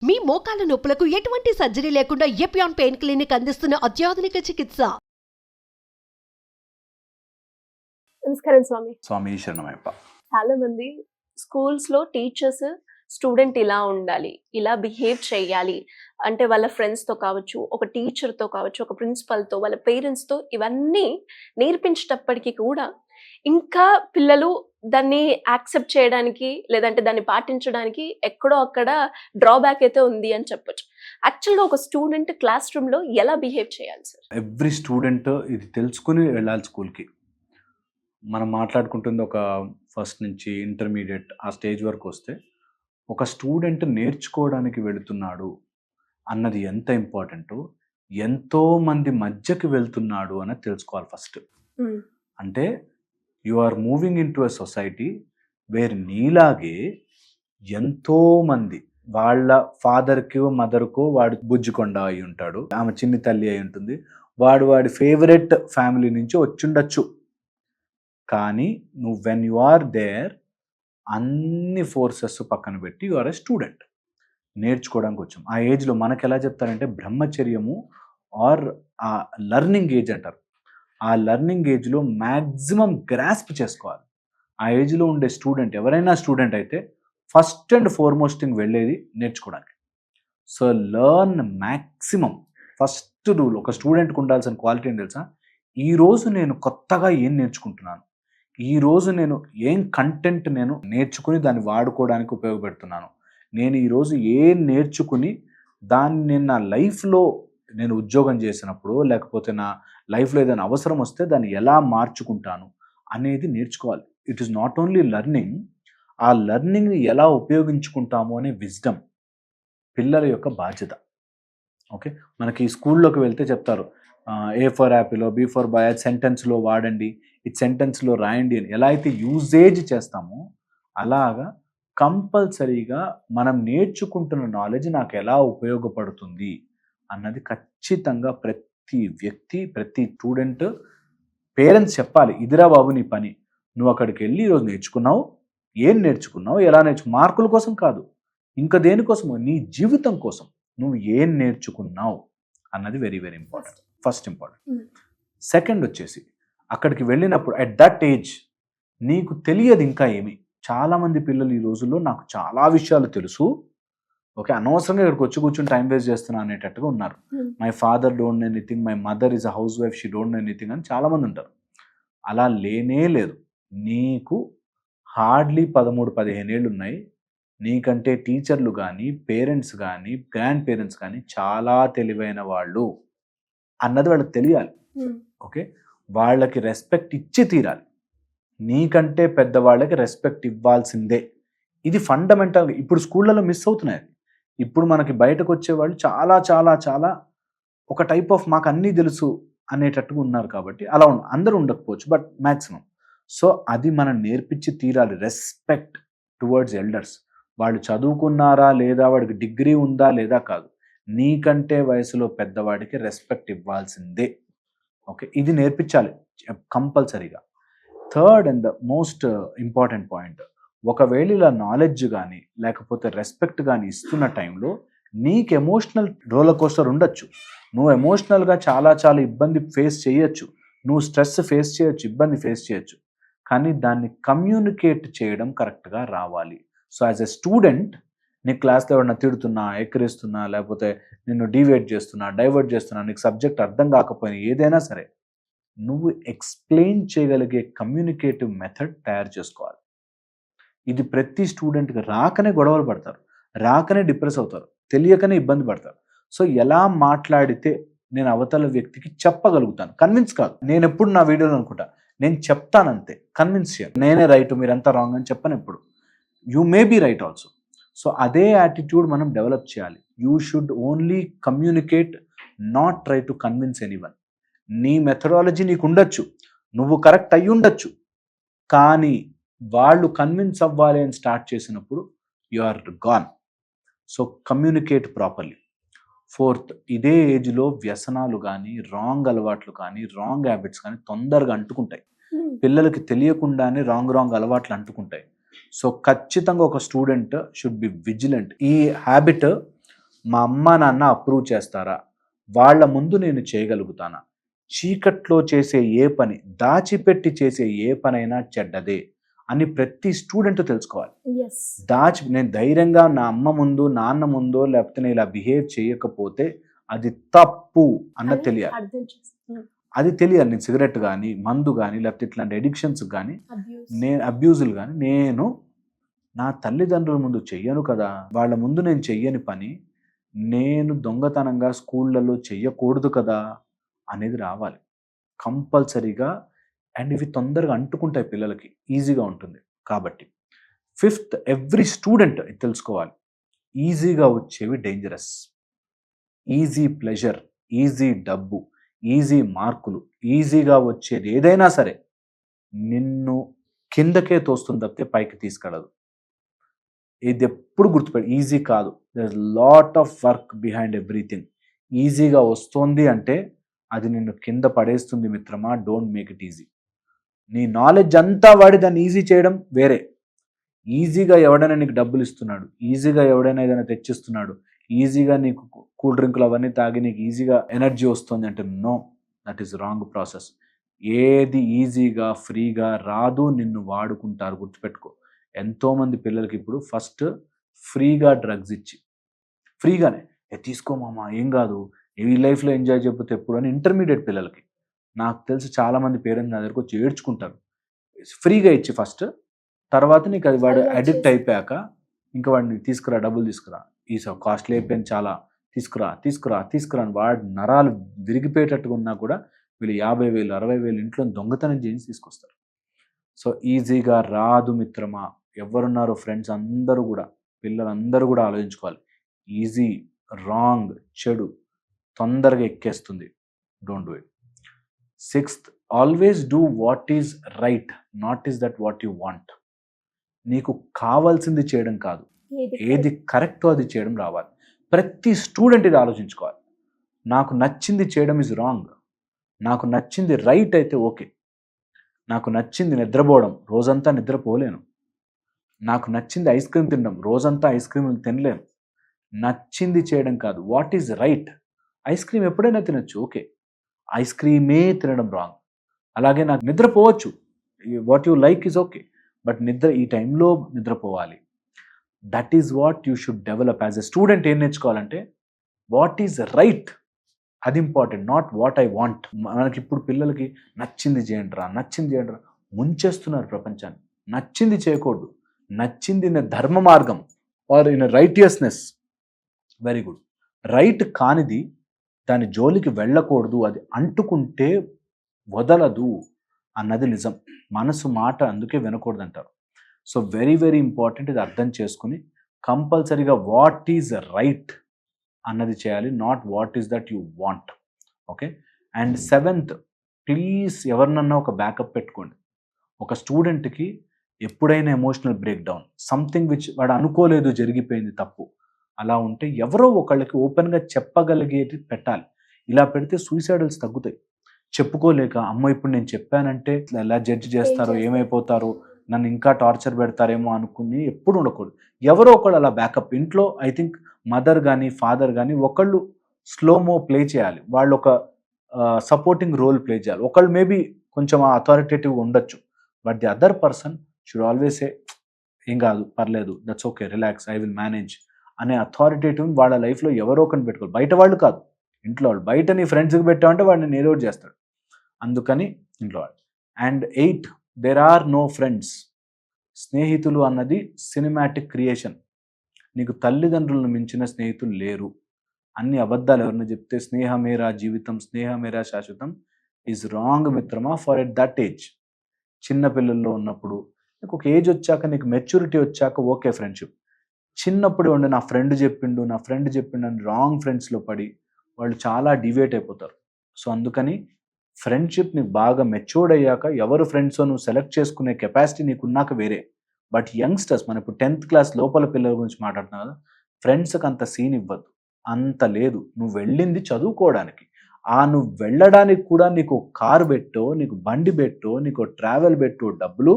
మీ మోకాల నొప్పులకు ఎటువంటి సర్జరీ లేకుండా ఎపియాన్ పెయిన్ క్లినిక్ అందిస్తున్న అత్యాధునిక చికిత్స. నమస్కారం స్వామి. స్వామి శరణమయ్యప్ప. చాలా మంది స్కూల్స్ లో టీచర్స్ స్టూడెంట్ ఇలా ఉండాలి, ఇలా బిహేవ్ చేయాలి అంటే వాళ్ళ ఫ్రెండ్స్ తో కావచ్చు, ఒక టీచర్ తో కావచ్చు, ఒక ప్రిన్సిపల్ తో, వాళ్ళ పేరెంట్స్ తో ఇవన్నీ నేర్పించేటప్పటికీ కూడా ఇంకా పిల్లలు దాన్ని యాక్సెప్ట్ చేయడానికి లేదంటే దాన్ని పాటించడానికి ఎక్కడో అక్కడ డ్రాబ్యాక్ అయితే ఉంది అని చెప్పొచ్చు. యాక్చువల్గా ఒక స్టూడెంట్ క్లాస్ రూమ్ లో ఎలా బిహేవ్ చేయాలి సార్? ఎవ్రీ స్టూడెంట్ ఇది తెలుసుకుని వెళ్ళాలి స్కూల్కి. మనం మాట్లాడుకుంటుంది ఒక ఫస్ట్ నుంచి ఇంటర్మీడియట్ ఆ స్టేజ్ వరకు వస్తే ఒక స్టూడెంట్ నేర్చుకోవడానికి వెళుతున్నాడు అన్నది ఎంత ఇంపార్టెంటో, ఎంతో మంది మధ్యకి వెళ్తున్నాడు అని తెలుసుకోవాలి ఫస్ట్. అంటే you are moving in to a society where నీలాగే ఎంతో మంది వాళ్ళ ఫాదర్కో మదర్కో వాడు బుజ్జికొండ అయి ఉంటాడు, ఆమె చిన్ని తల్లి అయి ఉంటుంది, వాడి ఫేవరెట్ ఫ్యామిలీ నుంచి వచ్చిండొచ్చు. కానీ నువ్వు వెన్ యు ఆర్ దేర్ అన్ని ఫోర్సెస్ పక్కన పెట్టి యు ఆర్ ఎ స్టూడెంట్, నేర్చుకోవడానికి వచ్చాం. ఆ ఏజ్లో మనకు ఎలా చెప్తారంటే బ్రహ్మచర్యము ఆర్ ఆ లర్నింగ్ ఏజ్ అంటారు. ఆ లర్నింగ్ ఏజ్లో మ్యాక్సిమం గ్రాస్ప్ చేసుకోవాలి. ఆ ఏజ్లో ఉండే స్టూడెంట్ ఎవరైనా స్టూడెంట్ అయితే ఫస్ట్ అండ్ ఫార్మోస్ట్ థింగ్ వెళ్ళేది నేర్చుకోవడానికి. So learn maximum. First rule ఒక స్టూడెంట్కి ఉండాల్సిన క్వాలిటీ ఏం తెలుసా? ఈరోజు నేను కొత్తగా ఏం నేర్చుకుంటున్నాను, ఈరోజు నేను ఏం కంటెంట్ నేను నేర్చుకుని దాన్ని వాడుకోవడానికి ఉపయోగపెడుతున్నాను, నేను ఈరోజు ఏం నేర్చుకుని దాన్ని నేను నా లైఫ్లో నేను ఉద్యోగం చేసినప్పుడు లేకపోతే నా లైఫ్లో ఏదైనా అవసరం వస్తే దాన్ని ఎలా మార్చుకుంటాను అనేది నేర్చుకోవాలి. It is not only learning, ఆ లర్నింగ్ని ఎలా ఉపయోగించుకుంటాము అనే విజ్డమ్ పిల్లల యొక్క బాధ్యత. ఓకే, మనకి స్కూల్లోకి వెళ్తే చెప్తారు ఏ ఫర్ యాపిలో, బి ఫర్ బాయ్ సెంటెన్స్లో వాడండి, ఇది సెంటెన్స్లో రాయండి అని. ఎలా అయితే యూజేజ్ చేస్తామో అలాగా కంపల్సరీగా మనం నేర్చుకుంటున్న నాలెడ్జ్ నాకు ఎలా ఉపయోగపడుతుంది అన్నది ఖచ్చితంగా ప్రతి వ్యక్తి, ప్రతి స్టూడెంట్, పేరెంట్స్ చెప్పాలి. ఇదిరా బాబు నీ పని, నువ్వు అక్కడికి వెళ్ళి ఈరోజు నేర్చుకున్నావు, ఏం నేర్చుకున్నావు, ఎలా మార్కుల కోసం కాదు, ఇంకా దేనికోసమో నీ జీవితం కోసం నువ్వు ఏం నేర్చుకున్నావు అన్నది very very important. First important. Second వచ్చేసి అక్కడికి వెళ్ళినప్పుడు అట్ దట్ ఏజ్ నీకు తెలియదు ఇంకా ఏమి. చాలామంది పిల్లలు ఈ రోజుల్లో నాకు చాలా విషయాలు తెలుసు, ఓకే, అనవసరంగా ఇక్కడికి వచ్చి కూర్చొని టైం వేస్ట్ చేస్తున్నా అనేటట్టుగా ఉన్నారు. My father don't know anything, my mother is a house wife, she don't know anything అని చాలామంది ఉంటారు. అలా లేనే లేదు. నీకు హార్డ్లీ 13-15 ఏళ్ళు ఉన్నాయి. నీకంటే టీచర్లు కానీ, పేరెంట్స్ కానీ, గ్రాండ్ పేరెంట్స్ కానీ చాలా తెలివైన వాళ్ళు అన్నది వాళ్ళకి తెలియాలి. ఓకే, వాళ్ళకి రెస్పెక్ట్ ఇచ్చి తీరాలి. నీకంటే పెద్దవాళ్ళకి రెస్పెక్ట్ ఇవ్వాల్సిందే. ఇది ఫండమెంటల్. ఇప్పుడు స్కూళ్ళలో మిస్ అవుతున్నాయి. ఇప్పుడు మనకి బయటకు వచ్చేవాళ్ళు చాలా చాలా చాలా ఒక టైప్ ఆఫ్ మాకు అన్నీ తెలుసు అనేటట్టుగా ఉన్నారు. కాబట్టి అలా అందరూ ఉండకపోవచ్చు, బట్ మ్యాక్సిమం. సో అది మనం నేర్పించి తీరాలి. Respect towards elders. వాళ్ళు చదువుకున్నారా లేదా, వాడికి డిగ్రీ ఉందా లేదా కాదు, నీకంటే వయసులో పెద్దవాడికి రెస్పెక్ట్ ఇవ్వాల్సిందే. ఓకే, ఇది నేర్పించాలి కంపల్సరీగా. Third and the most important point, ఒకవేళ ఇలా నాలెడ్జ్ కానీ లేకపోతే రెస్పెక్ట్ కానీ ఇస్తున్న టైంలో నీకు ఎమోషనల్ రోలర్ కోస్టర్ ఉండొచ్చు. నువ్వు ఎమోషనల్గా చాలా చాలా ఇబ్బంది ఫేస్ చేయొచ్చు, నువ్వు స్ట్రెస్ ఫేస్ చేయొచ్చు, ఇబ్బంది ఫేస్ చేయొచ్చు, కానీ దాన్ని కమ్యూనికేట్ చేయడం కరెక్ట్గా రావాలి. సో యాజ్ ఎ స్టూడెంట్ నీ క్లాస్లో ఎవరైనా తిడుతున్నా, ఎక్కిరిస్తున్నా, లేకపోతే నిన్ను డివేట్ చేస్తున్నా, డైవర్ట్ చేస్తున్నా, నీకు సబ్జెక్ట్ అర్థం కాకపోయినా ఏదైనా సరే నువ్వు ఎక్స్ప్లెయిన్ చేయగలిగే కమ్యూనికేటివ్ మెథడ్ తయారు చేసుకోవాలి. ఇది ప్రతి స్టూడెంట్కి రాకనే గొడవలు పడతారు, రాకనే డిప్రెస్ అవుతారు, తెలియకనే ఇబ్బంది పడతారు. సో ఎలా మాట్లాడితే నేను అవతల వ్యక్తికి చెప్పగలుగుతాను, కన్విన్స్ కాదు. నేను ఎప్పుడు నా వీడియోలో అనుకుంటా, నేను చెప్తానంతే, కన్విన్స్ చేయాలి. నేనే రైట్ మీరంతా రాంగ్ అని చెప్పను ఎప్పుడు. You may be right also. So అదే యాటిట్యూడ్ మనం డెవలప్ చేయాలి. You should only communicate, not try to convince anyone. నీ మెథడాలజీ నీకు ఉండొచ్చు, నువ్వు కరెక్ట్ అయ్యి ఉండొచ్చు, కానీ వాళ్ళు కన్విన్స్ అవ్వాలి అని స్టార్ట్ చేసినప్పుడు you are gone. So communicate properly. Fourth, ఇదే ఏజ్లో వ్యసనాలు కానీ, రాంగ్ అలవాట్లు కానీ, రాంగ్ హ్యాబిట్స్ కానీ తొందరగా అంటుకుంటాయి. పిల్లలకి తెలియకుండానే రాంగ్ అలవాట్లు అంటుకుంటాయి. సో ఖచ్చితంగా ఒక స్టూడెంట్ షుడ్ బి విజిలెంట్. ఈ హ్యాబిట్ మా అమ్మ నాన్న అప్రూవ్ చేస్తారా, వాళ్ళ ముందు నేను చేయగలుగుతానా, చీకట్లో చేసే ఏ పని, దాచిపెట్టి చేసే ఏ పనైనా చెడ్డదే అని ప్రతి స్టూడెంట్ తెలుసుకోవాలి. నేను ధైర్యంగా నా అమ్మ ముందు నాన్న ముందో లేకపోతే నేను ఇలా బిహేవ్ చేయకపోతే అది తప్పు అన్నది తెలియాలి. అది తెలియాలి. నేను సిగరెట్ కానీ మందు కానీ లేకపోతే ఇట్లాంటి ఎడిక్షన్స్ కానీ నేను అబ్యూజులు కానీ నేను నా తల్లిదండ్రుల ముందు చెయ్యను కదా, వాళ్ళ ముందు నేను చెయ్యని పని నేను దొంగతనంగా స్కూళ్ళలో చెయ్యకూడదు కదా అనేది రావాలి కంపల్సరీగా. అండ్ ఇవి తొందరగా అంటుకుంటాయి పిల్లలకి, ఈజీగా ఉంటుంది. కాబట్టి 5th, ఎవ్రీ స్టూడెంట్ ఇది తెలుసుకోవాలి, ఈజీగా వచ్చేవి డేంజరస్, ఈజీ ప్లెజర్, ఈజీ డబ్బు, ఈజీ మార్కులు, ఈజీగా వచ్చేది ఏదైనా సరే నిన్ను కిందకే తోస్తుంది తప్పితే పైకి తీసుకెళ్ళదు. ఇది ఎప్పుడు గుర్తుపెట్టి, ఈజీ కాదు, there is lot of work behind everything. ఈజీగా వస్తుంది అంటే అది నిన్ను కింద పడేస్తుంది మిత్రమా. Don't make it easy. నీ నాలెడ్జ్ అంతా వాడి దాన్ని ఈజీ చేయడం వేరే. ఈజీగా ఎవడైనా నీకు డబ్బులు ఇస్తున్నాడు, ఈజీగా ఎవడైనా ఏదైనా తెచ్చిస్తున్నాడు, ఈజీగా నీకు కూల్ డ్రింకులు అవన్నీ తాగి నీకు ఈజీగా ఎనర్జీ వస్తుంది అంటే no, that is wrong process. ఏది ఈజీగా ఫ్రీగా రాదు, నిన్ను వాడుకుంటారు. గుర్తుపెట్టుకో. ఎంతోమంది పిల్లలకి ఇప్పుడు ఫస్ట్ ఫ్రీగా డ్రగ్స్ ఇచ్చి ఫ్రీగానే తీసుకో మామ ఏం కాదు, ఈ లైఫ్లో ఎంజాయ్ చేయకపోతే ఎప్పుడు అని ఇంటర్మీడియట్ పిల్లలకి నాకు తెలిసి చాలామంది పేరెంట్స్ నా దగ్గరకు వచ్చి ఏడ్చుకుంటారు. ఫ్రీగా ఇచ్చి ఫస్ట్, తర్వాత నీకు అది వాడు అడిక్ట్ అయిపోయాక ఇంకా వాడిని తీసుకురా, డబ్బులు తీసుకురా, ఈ కాస్ట్లీ అయిపోయింది చాలా, తీసుకురా తీసుకురా తీసుకురా అని వాడి నరాలు విరిగిపోయేటట్టుగా ఉన్నా కూడా వీళ్ళు 50,000 60,000 ఇంట్లో దొంగతనం చేసి తీసుకొస్తారు. సో ఈజీగా రాదు మిత్రమా. ఎవరున్నారో ఫ్రెండ్స్ అందరూ కూడా, పిల్లలందరూ కూడా ఆలోచించుకోవాలి. ఈజీ రాంగ్ చెడు తొందరగా ఎక్కేస్తుంది. Don't do it. 6th, always do what is right, not is that what you want. నీకు కావాల్సింది చేయడం కాదు, ఏది కరెక్టో అది చేయడం రావాలి. ప్రతి స్టూడెంట్ ఇది ఆలోచించుకోవాలి. నాకు నచ్చింది చేయడం ఇస్ రాంగ్, నాకు నచ్చింది రైట్ అయితే ఓకే. నాకు నచ్చింది నిద్రపోవడం, రోజంతా నిద్రపోలేను. నాకు నచ్చింది ఐస్ క్రీమ్ తినడం, రోజంతా ఐస్ క్రీమ్ తినలేను. నచ్చింది చేయడం కాదు, what is right. Ice cream ఎప్పుడైనా తినచ్చు, ఓకే. ఐస్ క్రీమే తినడం రాంగ్. అలాగే నాకు నిద్రపోవచ్చు, what you like is okay, but నిద్ర ఈ టైంలో నిద్రపోవాలి. That is what you should develop. As a student ఏం నేర్చుకోవాలంటే వాట్ ఈజ్ రైట్, అది important, not what I want. మనకి ఇప్పుడు పిల్లలకి నచ్చింది చేయండిరా, నచ్చింది చేయండిరా, ముంచేస్తున్నారు ప్రపంచాన్ని. నచ్చింది చేయకూడదు, నచ్చింది ఇన్ ధర్మ మార్గం or in righteousness, very good. Right కానిది దాని జోలికి వెళ్ళకూడదు, అది అంటుకుంటే వదలదు అన్నది నిజం. మనసు మాట అందుకే వినకూడదు అంటారు. సో వెరీ వెరీ ఇంపార్టెంట్, ఇది అర్థం చేసుకుని కంపల్సరీగా వాట్ ఈజ్ రైట్ అన్నది చేయాలి, not what is that you want. Okay. And 7th, please ఎవరినన్నా ఒక బ్యాకప్ పెట్టుకోండి. ఒక స్టూడెంట్కి ఎప్పుడైనా emotional break down, something which వాడు అనుకోలేదు జరిగిపోయింది తప్పు, అలా ఉంటే ఎవరో ఒకళ్ళకి ఓపెన్గా చెప్పగలిగేది పెట్టాలి. ఇలా పెడితే సూసైడల్స్ తగ్గుతాయి. చెప్పుకోలేక అమ్మో ఇప్పుడు నేను చెప్పానంటే ఎలా జడ్జి చేస్తారో, ఏమైపోతారో, నన్ను ఇంకా టార్చర్ పెడతారేమో అనుకుని ఎప్పుడు ఉండకూడదు. ఎవరో ఒకళ్ళు అలా బ్యాకప్, ఇంట్లో ఐ థింక్ మదర్ కానీ ఫాదర్ కానీ ఒకళ్ళు స్లోమో ప్లే చేయాలి, వాళ్ళు ఒక సపోర్టింగ్ రోల్ ప్లే చేయాలి. ఒకళ్ళు మేబీ కొంచెం అథారిటేటివ్గా ఉండొచ్చు, but the other person should always say ఏం కాదు పర్లేదు, that's okay, relax, I will manage అనే అథారిటేటివ్ వాళ్ళ లైఫ్లో ఎవరో ఒకరిని పెట్టుకోవాలి. బయట వాళ్ళు కాదు, ఇంట్లో వాళ్ళు. బయట నీ ఫ్రెండ్స్కి పెట్టామంటే వాడిని ఏదో ఒకటి చేస్తాడు, అందుకని ఇంట్లో వాళ్ళు. And 8, there are no friends. స్నేహితులు అన్నది సినిమాటిక్ క్రియేషన్. నీకు తల్లిదండ్రులను మించిన స్నేహితులు లేరు. అన్ని అబద్ధాలు ఎవరైనా చెప్తే స్నేహమేరా జీవితం, స్నేహమేరా శాశ్వతం ఈజ్ రాంగ్ మిత్రమా. ఫర్ ఎట్ దట్ ఏజ్, చిన్నపిల్లల్లో ఉన్నప్పుడు, నీకు ఒక ఏజ్ వచ్చాక, నీకు మెచ్యూరిటీ వచ్చాక ఓకే ఫ్రెండ్షిప్. చిన్నప్పుడు ఉండి నా ఫ్రెండ్ చెప్పిండు అని రాంగ్ ఫ్రెండ్స్లో పడి వాళ్ళు చాలా డివేట్ అయిపోతారు. సో అందుకని ఫ్రెండ్షిప్ నీకు బాగా మెచ్యూర్డ్ అయ్యాక ఎవరు ఫ్రెండ్సో నువ్వు సెలెక్ట్ చేసుకునే కెపాసిటీ నీకు ఉన్నాక వేరే. బట్ యంగ్స్టర్స్, మనం ఇప్పుడు 10th క్లాస్ లోపల పిల్లల గురించి మాట్లాడుతున్నాం కదా, ఫ్రెండ్స్కి అంత సీన్ ఇవ్వద్దు, అంత లేదు. నువ్వు వెళ్ళింది చదువుకోవడానికి, నువ్వు వెళ్ళడానికి కూడా నీకు కారు పెట్టో, నీకు బండి పెట్టో, నీకు ట్రావెల్ పెట్టో డబ్బులు,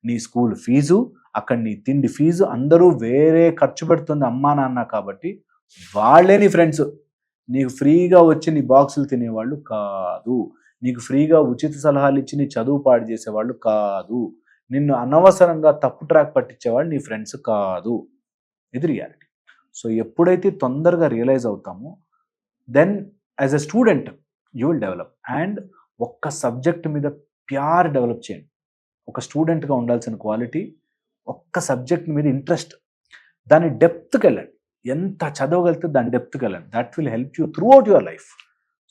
నీ స్కూల్ ఫీజు, అక్కడ నీ తిండి ఫీజు, అందరూ వేరే ఖర్చు పెడుతుంది అమ్మా నాన్న. కాబట్టి వాళ్ళే నీ ఫ్రెండ్స్. నీకు ఫ్రీగా వచ్చి నీ బాక్సులు తినేవాళ్ళు కాదు. నీకు ఫ్రీగా ఉచిత సలహాలు ఇచ్చి నీ చదువు పాడు చేసేవాళ్ళు కాదు. నిన్ను అనవసరంగా తప్పు ట్రాక్ పట్టించేవాళ్ళు నీ ఫ్రెండ్స్ కాదు. ఇది రియాలిటీ. సో ఎప్పుడైతే తొందరగా రియలైజ్ అవుతామో then as a student you will develop. And ఒక్క సబ్జెక్ట్ మీద ప్యార్ డెవలప్ చేయండి. ఒక స్టూడెంట్గా ఉండాల్సిన క్వాలిటీ ఒక్క సబ్జెక్ట్ మీద ఇంట్రెస్ట్, దాని డెప్త్కి వెళ్ళండి. ఎంత చదవగలిగితే దాని డెప్త్కి వెళ్ళండి. That will help you through out your life.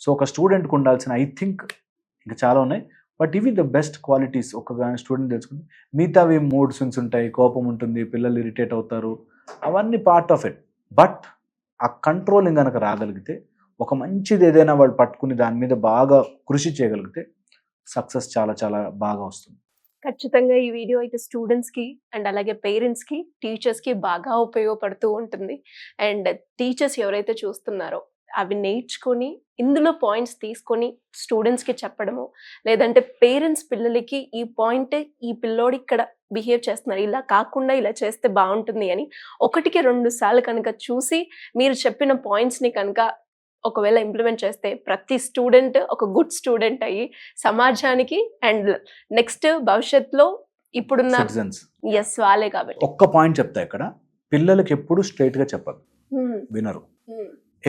So ఒక స్టూడెంట్కి ఉండాల్సిన ఐ థింక్ ఇంకా చాలా ఉన్నాయి, బట్ ఇవి ద బెస్ట్ క్వాలిటీస్ ఒక స్టూడెంట్ తెలుసుకుంటే. మిగతావి మూడ్ స్వింగ్స్ ఉంటాయి, కోపం ఉంటుంది, పిల్లలు ఇరిటేట్ అవుతారు, అవన్నీ పార్ట్ ఆఫ్ ఇట్. బట్ ఆ కంట్రోలింగ్ కనుక రాగలిగితే, ఒక మంచిది ఏదైనా వాళ్ళు పట్టుకుని దాని మీద బాగా కృషి చేయగలిగితే సక్సెస్ చాలా చాలా బాగా వస్తుంది. ఖచ్చితంగా ఈ వీడియో అయితే స్టూడెంట్స్కి అండ్ అలాగే పేరెంట్స్కి టీచర్స్కి బాగా ఉపయోగపడుతూ ఉంటుంది. అండ్ టీచర్స్ ఎవరైతే చూస్తున్నారో అవి నేర్చుకొని ఇందులో పాయింట్స్ తీసుకొని స్టూడెంట్స్కి చెప్పడము, లేదంటే పేరెంట్స్ పిల్లలకి ఈ పాయింట్ ఈ పిల్లోడు ఇక్కడ బిహేవ్ చేస్తున్నారు, ఇలా కాకుండా ఇలా చేస్తే బాగుంటుంది అని 1కి 2 సార్లు కనుక చూసి మీరు చెప్పిన పాయింట్స్ని కనుక ఒకవేళ ఇంప్లిమెంట్ చేస్తే ప్రతి స్టూడెంట్ ఒక గుడ్ స్టూడెంట్ అయ్యి సమాజానికి అండ్ నెక్స్ట్ భవిష్యత్తులో ఇప్పుడున్న సిటిజన్స్ ఎస్ వాళ్ళే కాబట్టి. ఒక్క పాయింట్ చెప్తా ఇక్కడ, పిల్లలకి ఎప్పుడు స్ట్రైట్గా చెప్పదు, వినరు.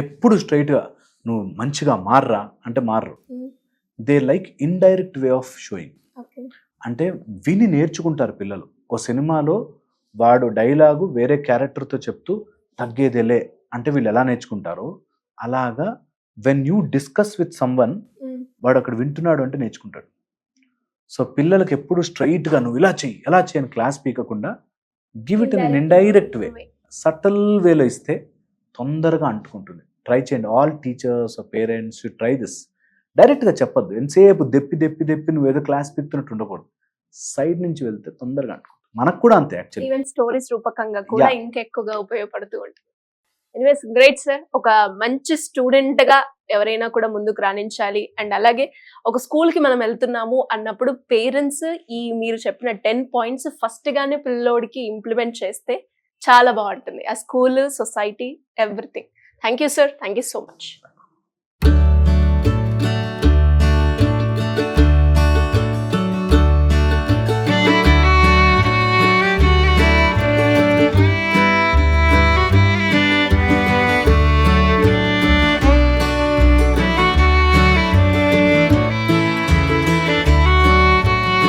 ఎప్పుడు స్ట్రైట్గా నువ్వు మంచిగా మారరా అంటే మారరు. They like indirect way of showing. అంటే విని నేర్చుకుంటారు పిల్లలు. ఓ సినిమాలో వాడు డైలాగు వేరే క్యారెక్టర్తో చెప్తూ తగ్గేదేలే అంటే వీళ్ళు ఎలా నేర్చుకుంటారో, అలాగా when you discuss with someone వాడు అక్కడ వింటున్నాడు అంటే నేర్చుకుంటాడు. సో పిల్లలకి ఎప్పుడు స్ట్రైట్గా నువ్వు ఇలా చెయ్యి ఎలా చేయని క్లాస్ పీకకుండా give it in indirect way, subtle వేలో ఇస్తే తొందరగా అంటుకుంటుంది. ట్రై చేయండి. All teachers parents you try this. డైరెక్ట్గా చెప్పొద్దు. ఎంతసేపు దెప్పి నువ్వు ఏదో క్లాస్ పీకుతున్నట్టు ఉండకూడదు. సైడ్ నుంచి వెళ్తే తొందరగా అంటుకుంటుంది. మనకు కూడా అంతే యాక్చువల్లీ. ఈవెన్ స్టోరీస్ రూపకంగా కూడా ఇంకా ఎక్కువగా ఉపయోగపడుతూ ఉంటుంది. Anyways great sir. ఒక మంచి స్టూడెంట్ గా ఎవరైనా కూడా ముందుకు రాణించాలి అండ్ అలాగే ఒక స్కూల్ కి మనం వెళ్తున్నాము అన్నప్పుడు పేరెంట్స్ ఈ మీరు చెప్పిన 10 పాయింట్స్ ఫస్ట్ గానే పిల్లోడికి ఇంప్లిమెంట్ చేస్తే చాలా బాగుంటుంది. ఆ school, society, everything. Thank you sir. Thank you so much.